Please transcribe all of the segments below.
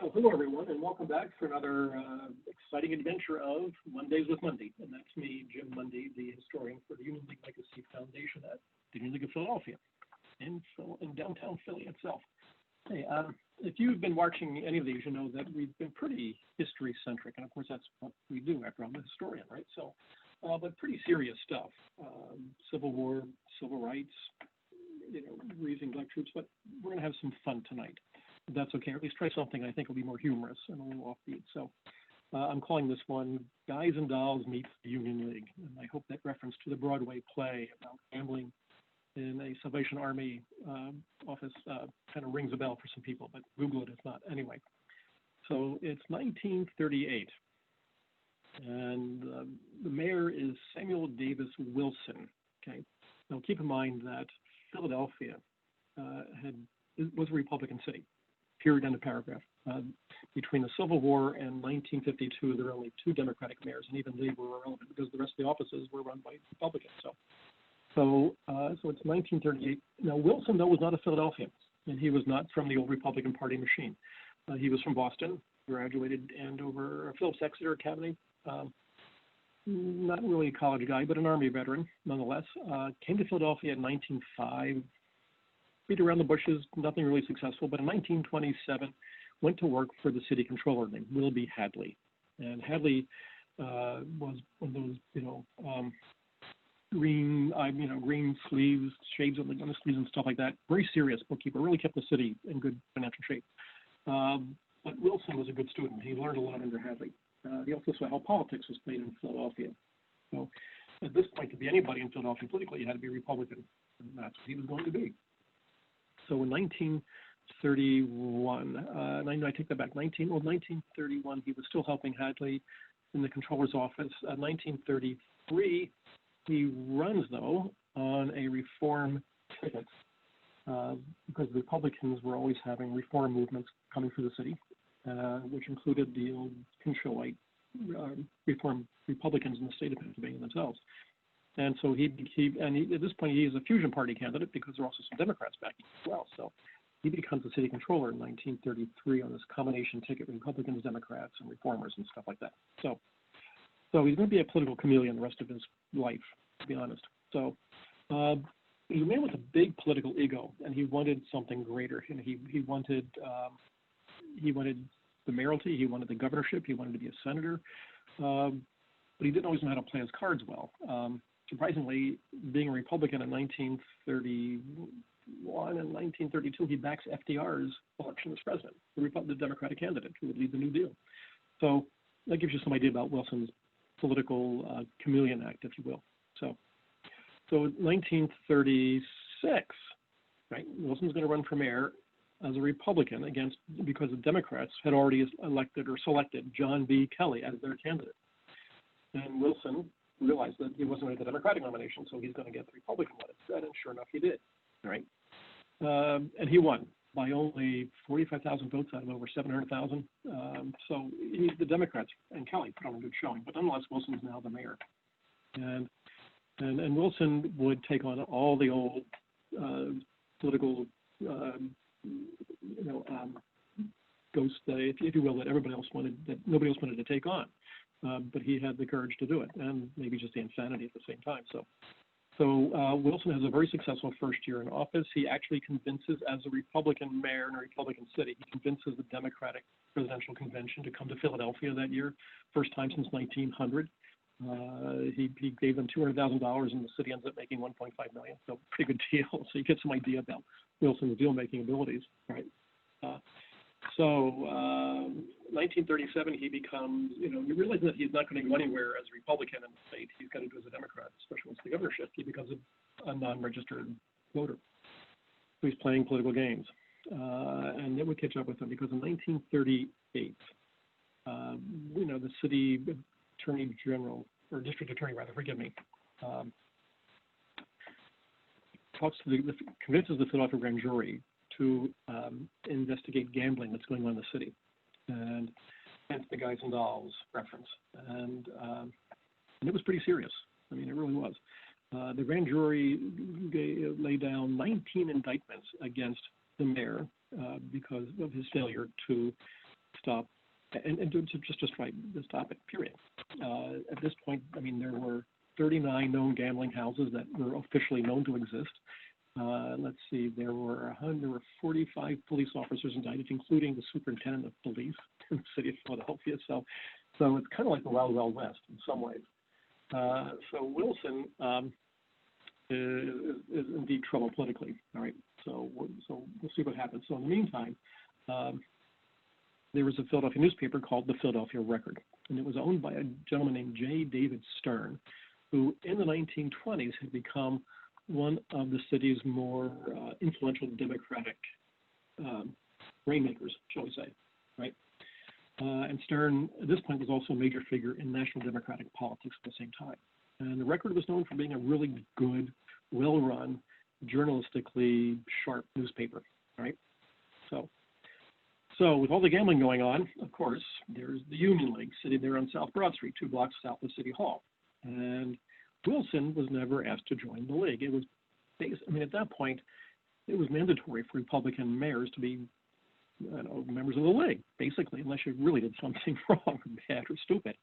Well, hello everyone, and welcome back for another exciting adventure of Mondays with Mundy. And that's me, Jim Mundy, the historian for the Union League Legacy Foundation at the Union League of Philadelphia, in downtown Philly itself. Hey, if you've been watching any of these, you know that we've been pretty history-centric, and of course that's what we do after I'm a historian, right? So, but pretty serious stuff, Civil War, civil rights, raising black troops, but we're going to have some fun tonight. If that's okay, or at least try something I think will be more humorous and a little offbeat. So I'm calling this one Guys and Dolls Meets the Union League. And I hope that reference to the Broadway play about gambling in a Salvation Army office kind of rings a bell for some people, but Google it if not. Anyway, so it's 1938. And the mayor is Samuel Davis Wilson. Okay. Now keep in mind that Philadelphia was a Republican city. Period, end of paragraph. Between the Civil War and 1952, there were only two Democratic mayors, and even they were irrelevant because the rest of the offices were run by Republicans. So it's 1938. Now, Wilson, though, was not a Philadelphian, and he was not from the old Republican Party machine. He was from Boston, graduated Andover, Phillips Exeter Academy. Not really a college guy, but an Army veteran, nonetheless. Came to Philadelphia in 1905. Beat around the bushes, nothing really successful, but in 1927 went to work for the city controller named Wilby Hadley. And Hadley was one of those, green sleeves, shades on the sleeves and stuff like that. Very serious bookkeeper, really kept the city in good financial shape. But Wilson was a good student. He learned a lot under Hadley. He also saw how politics was played in Philadelphia. So at this point, to be anybody in Philadelphia politically, you had to be Republican, and that's what he was going to be. So in 1931, I take that back, 1931, he was still helping Hadley in the controller's office. 1933, he runs, though, on a reform ticket because the Republicans were always having reform movements coming through the city, which included the old Pinchotite reform Republicans in the state of Pennsylvania themselves. And so at this point, he is a fusion party candidate because there are also some Democrats backing as well. So he becomes the city controller in 1933 on this combination ticket, Republicans, Democrats, and reformers and stuff like that. So he's going to be a political chameleon the rest of his life, to be honest. So he's a man with a big political ego, and he wanted something greater. And he wanted the mayoralty, he wanted the governorship, he wanted to be a senator, but he didn't always know how to play his cards well. Surprisingly, being a Republican in 1931 and 1932, he backs FDR's election as president, the Democratic candidate who would lead the New Deal. So that gives you some idea about Wilson's political chameleon act, if you will. So in 1936, right, Wilson's going to run for mayor as a Republican because the Democrats had already elected or selected John B. Kelly as their candidate. And Wilson realized that he wasn't going to get the Democratic nomination, so he's going to get the Republican one instead, and sure enough, he did, right? And he won by only 45,000 votes out of over 700,000. So the Democrats and Kelly put on a good showing, but nonetheless, Wilson's now the mayor. And Wilson would take on all the old political, ghosts, if you will, that nobody else wanted to take on. But he had the courage to do it, and maybe just the insanity at the same time. So Wilson has a very successful first year in office. He actually convinces, as a Republican mayor in a Republican city, he convinces the Democratic Presidential Convention to come to Philadelphia that year, first time since 1900. He gave them $200,000, and the city ends up making $1.5 million. So pretty good deal. So you get some idea about Wilson's deal-making abilities, right? 1937, he becomes, you realize that he's not going to go anywhere as a Republican in the state. He's got to do as a Democrat, especially once the governorship. He becomes a non-registered voter. So he's playing political games. And it would catch up with him because in 1938, the city attorney general, or district attorney rather, forgive me, convinces the Philadelphia grand jury to investigate gambling that's going on in the city, and hence the Guys and Dolls reference. And it was pretty serious. I mean, it really was. The grand jury laid down 19 indictments against the mayor because of his failure to stop, and to just right, to stop it, period. At this point, I mean, there were 39 known gambling houses that were officially known to exist. Let's see, there were 45 police officers indicted, including the superintendent of police in the city of Philadelphia. So it's kind of like the Wild Wild West in some ways. So Wilson is indeed trouble politically. All right. So we'll see what happens. So in the meantime, there was a Philadelphia newspaper called the Philadelphia Record, and it was owned by a gentleman named J. David Stern, who in the 1920s had become one of the city's more influential Democratic rainmakers, shall we say, right? And Stern, at this point, was also a major figure in national Democratic politics at the same time. And the Record was known for being a really good, well-run, journalistically sharp newspaper, right? So with all the gambling going on, of course, there's the Union League sitting there on South Broad Street, 2 blocks south of City Hall. And Wilson was never asked to join the league. It was, at that point, it was mandatory for Republican mayors to be members of the league, basically, unless you really did something wrong or bad or stupid.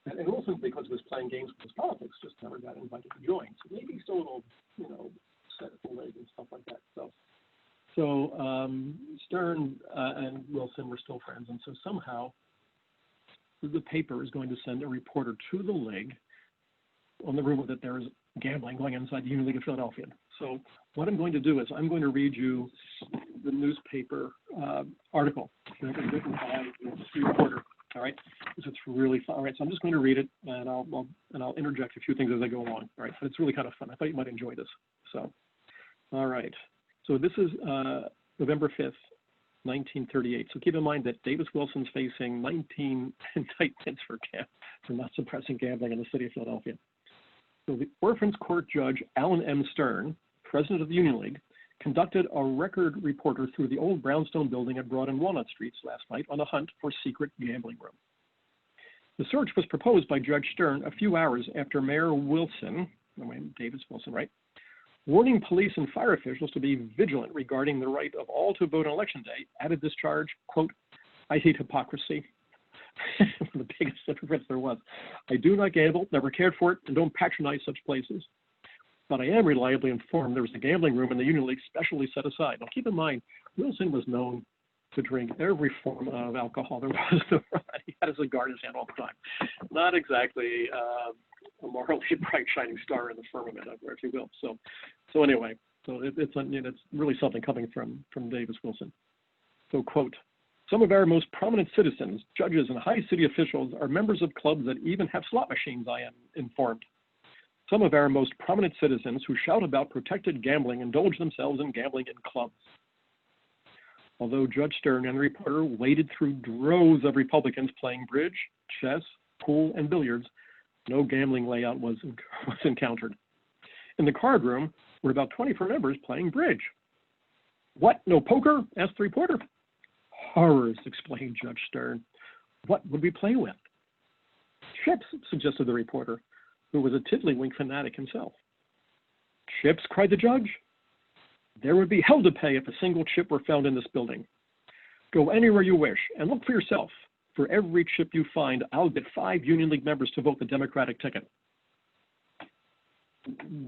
And Wilson, because he was playing games with his politics, just never got invited to join. So maybe he's still a little, set at the league and stuff like that. So Stern and Wilson were still friends, and so somehow the paper is going to send a reporter to the league on the rumor that there is gambling going inside the Union League of Philadelphia. So what I'm going to do is I'm going to read you the newspaper article that was written by the reporter. All right, so it's really fun. All right, so I'm just going to read it, and I'll interject a few things as I go along. All right, but it's really kind of fun. I thought you might enjoy this. So, all right. So this is November 5th, 1938. So keep in mind that Davis Wilson's facing 19 indictments for not suppressing gambling in the city of Philadelphia. So the Orphans Court Judge Alan M. Stern, president of the Union League, conducted a record reporter through the old brownstone building at Broad and Walnut Streets last night on a hunt for secret gambling room. The search was proposed by Judge Stern a few hours after Mayor Wilson, Davis Wilson, right, warning police and fire officials to be vigilant regarding the right of all to vote on Election Day, added this charge, quote, "I hate hypocrisy." One of the biggest hypocrites there was. "I do not gamble, never cared for it, and don't patronize such places. But I am reliably informed there was a gambling room in the Union League specially set aside." Now keep in mind, Wilson was known to drink every form of alcohol there was to run. He had a cigar in his hand all the time. Not exactly a morally bright shining star in the firmament, if you will. So anyway, it's really something coming from Davis Wilson. So quote, "Some of our most prominent citizens, judges, and high city officials are members of clubs that even have slot machines, I am informed. Some of our most prominent citizens who shout about protected gambling indulge themselves in gambling in clubs." Although Judge Stern and the reporter waded through droves of Republicans playing bridge, chess, pool, and billiards, no gambling layout was encountered. In the card room were about 24 members playing bridge. "What, no poker?" asked the reporter. "Horrors," explained Judge Stern. "What would we play with?" "Chips," suggested the reporter, who was a tiddlywink fanatic himself. "Chips?" cried the judge. "There would be hell to pay if a single chip were found in this building. Go anywhere you wish and look for yourself. For every chip you find, I'll get 5 Union League members to vote the Democratic ticket."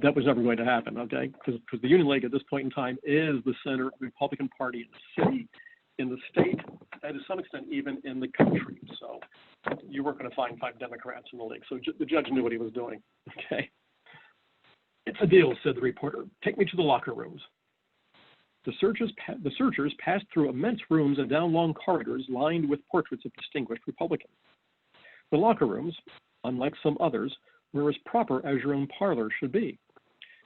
That was never going to happen, okay? Because the Union League at this point in time is the center of the Republican Party in the city, in the state, and to some extent even in the country. So you weren't going to find 5 Democrats in the league. So the judge knew what he was doing, okay? "It's a deal," said the reporter. "Take me to the locker rooms." The searchers passed through immense rooms and down long corridors lined with portraits of distinguished Republicans. The locker rooms, unlike some others, were as proper as your own parlor should be.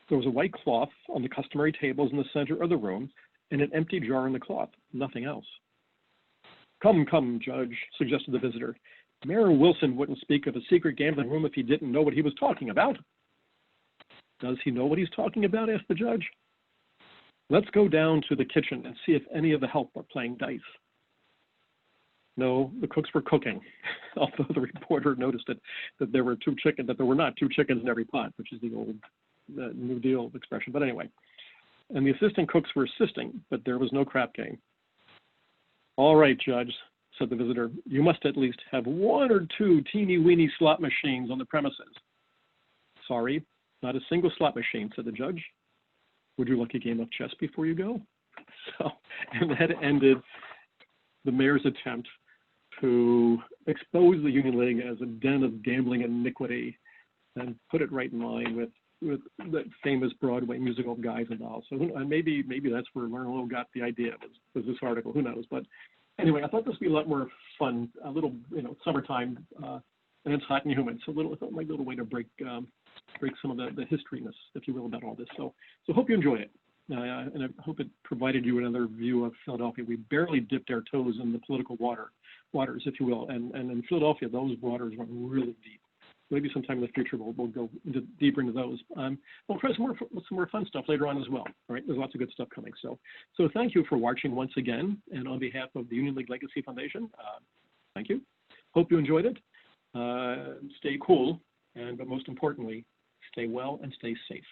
There was a white cloth on the customary tables in the center of the room and an empty jar in the cloth, nothing else. Come, Judge," suggested the visitor. "Mayor Wilson wouldn't speak of a secret gambling room if he didn't know what he was talking about." "Does he know what he's talking about?" asked the judge. "Let's go down to the kitchen and see if any of the help are playing dice." No, the cooks were cooking, although the reporter noticed that there were not 2 chickens in every pot, which is the old New Deal expression. But anyway, and the assistant cooks were assisting, but there was no crap game. "All right, Judge," said the visitor, "You must at least have one or two teeny-weeny slot machines on the premises." "Sorry, not a single slot machine," said the judge. "Would you like a game of chess before you go?" So, and that ended the mayor's attempt to expose the Union League as a den of gambling iniquity and put it right in line with the famous Broadway musical Guys and Dolls. So and maybe that's where Marlowe got the idea, was this article, who knows. But anyway, I thought this would be a lot more fun, a little, summertime, and it's hot and humid. So it felt like a little way to break some of the historyness, if you will, about all this. So hope you enjoyed it. And I hope it provided you another view of Philadelphia. We barely dipped our toes in the political waters, if you will. And in Philadelphia, those waters run really deep. Maybe sometime in the future we'll go deeper into those. We'll try some more fun stuff later on as well. All right, there's lots of good stuff coming. So thank you for watching once again. And on behalf of the Union League Legacy Foundation, thank you. Hope you enjoyed it. Stay cool, but most importantly, stay well and stay safe.